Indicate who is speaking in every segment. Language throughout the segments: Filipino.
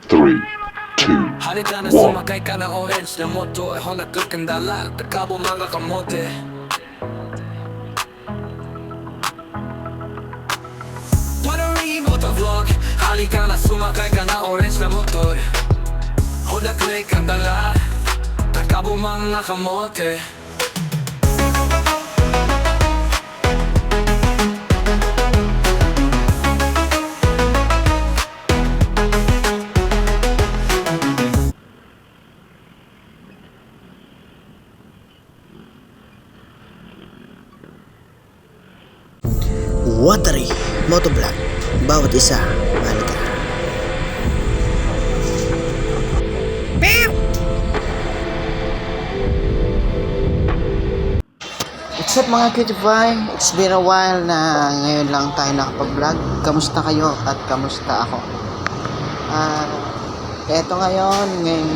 Speaker 1: 3, 2,
Speaker 2: Halika na
Speaker 1: 1.
Speaker 2: sumakay ka ng orange na motor Honda Click and dala, takabo mga kamote Wanna motovlog Halika na sumakay ka ng orange na motor Honda Click and dala, takabo mga kamote
Speaker 3: Watery Motovlog, bawat isa mahalaga. What's up mga Cutify? It's been a while na ngayon lang tayo nakapag-vlog. Kamusta kayo at kamusta ako? Eto ngayon,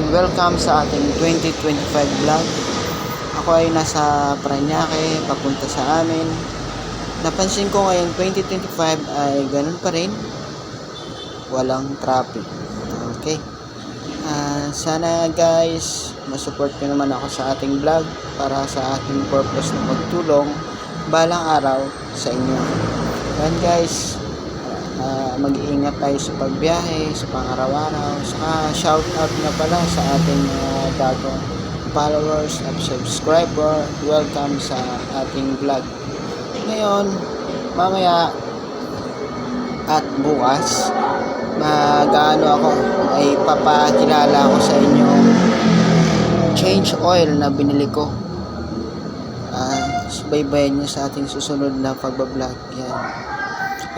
Speaker 3: welcome sa ating 2025 vlog. Ako ay nasa Parañaque, papunta sa amin. Napansin ko ngayon 2025 ay ganun pa rin, walang traffic. Okay, sana guys masupport nyo naman ako sa ating vlog para sa ating purpose na pagtulong balang araw sa inyo. And guys, mag-iingat tayo sa pagbiyahe, sa pang-araw-araw. Saka shout out na pala sa ating bagong followers at subscriber. Welcome sa ating vlog. Ngayon, mamaya at bukas mag-ano ako, ay papakilala ako sa inyo change oil na binili ko. Subaybayan nyo sa ating susunod na pagbablog. Yan.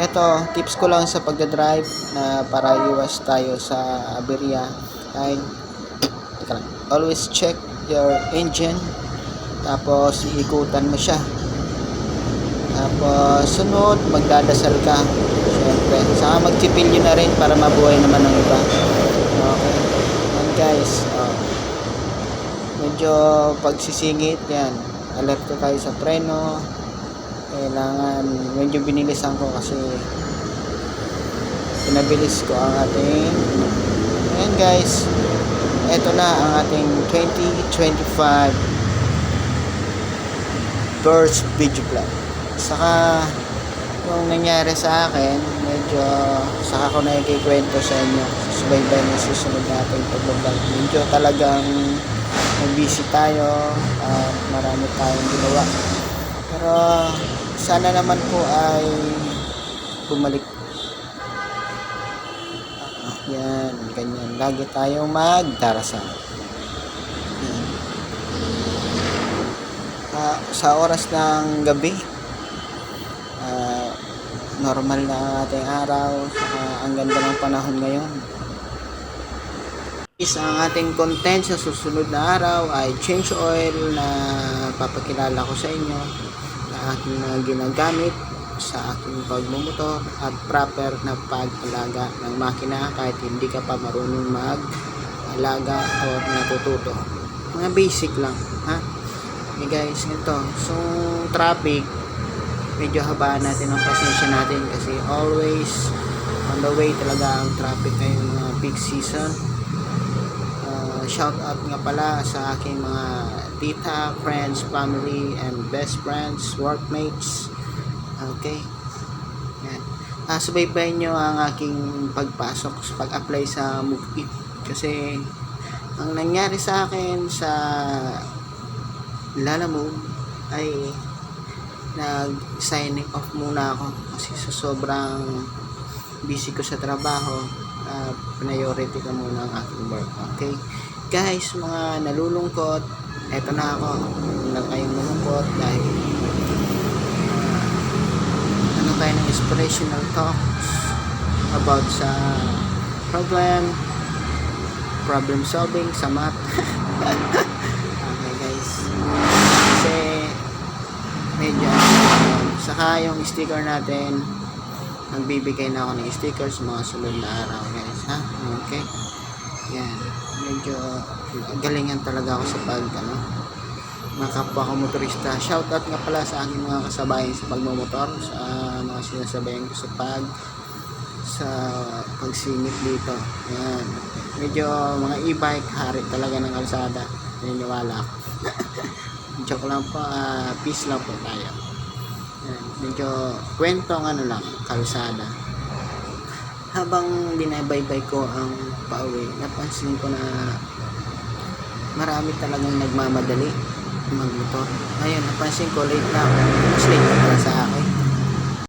Speaker 3: Ito, tips ko lang sa pagdadrive na para iwas tayo sa aberya. Ay, always check your engine, tapos iikutan mo siya. Tapos sunod, magdadasal ka. Siyempre, saka magtipilyo na rin para mabuhay naman ng iba. Okay. And guys, medyo pagsisingit yan. Alerto tayo sa preno. Kailangan, medyo binilisan ko kasi pinabilis ko ang ating. Ayan guys, eto na ang ating 2025 first video vlog. Saka yung nangyari sa akin, medyo saka ko na ikikwento sa inyo. Subaybay na susunod natin pag-vlog. Medyo talagang busy tayo at marami tayong ginawa. Pero sana naman po ay bumalik. Yan, ganyan. Lagi tayong magdarasal. Sa oras ng gabi, normal na ang ating araw, saka ang ganda ng panahon ngayon. Ang ating content sa susunod na araw ay change oil na papakilala ko sa inyo na aking ginagamit sa aking pagmumotor at proper na pag-alaga ng makina kahit hindi ka pa marunong mag-alaga o natututo. Mga basic lang, ha? Okay guys, ito. So, traffic, medyo habaan natin ang pasensya natin kasi always on the way talaga ang traffic ngayong mga peak season. Shout out nga pala sa aking mga tita, friends, family, and best friends, workmates. Okay. Yan. Subaybayan nyo ang aking pagpasok, pag-apply sa MoveIt. Kasi ang nangyari sa akin sa Lalamove ay nag-signing off muna ako kasi sa sobrang busy ko sa trabaho. Priority ko muna ang aking work. Okay guys, mga nalulungkot, eto na ako. Huwag lang kayong malungkot dahil ano tayo ng inspirational talks about sa problem solving sa math. Okay guys, kasi medyo saka yung sticker natin, nagbibigay na ako ng stickers mga sunod na araw guys, ha? Okay, yan, medyo galingan talaga ako sa mga kapwa ko motorista. Shout out nga pala sa aking mga kasabayan sa pagmumotor, sa mga sinasabayan ko sa pagsingit dito. Yan. Medyo mga e-bike, hari talaga ng kalsada. Naniniwala ako. Joke lang po, peace lang po tayo. Yan, medyo kwentong ano lang, kalsada. Habang binabaybay ko ang pauwi, napansin ko na marami talagang nagmamadali magmotor. Ayun, napansin ko late na ako. Mas late na pala sa